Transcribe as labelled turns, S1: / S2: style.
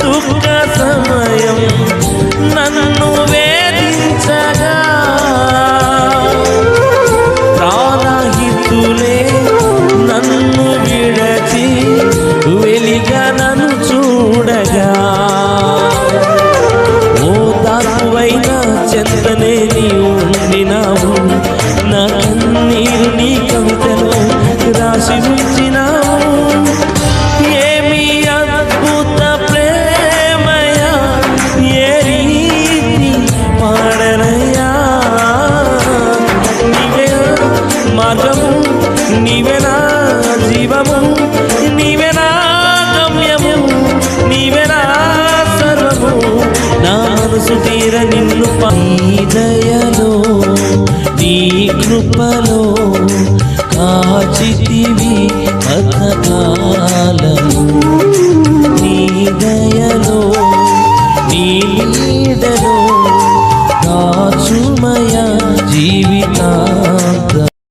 S1: దుఃఖ సమయం నన్ను వేధించగా ప్రాణహితులే నన్ను విడచి వెలిగా నన్ను చూడగా ఓ దాసువైన చెంతనే నీ ఉండినావు నా కన్నీరు నీ కవితలో రాసి ఉంచినావు ఏమి అద్భుత ప్రేమయా ఏ రీతి పాడనయా నీవే మార్గము నీవే నా జీవము నీవే నా గమ్యము నీవే నా సర్వము నా మనసు తీర నిన్ను నీ దయలో నీ కృపలో కాచితివి మతకాలము నీ దయలో నీ నీడలో కాచుమయ జీవిత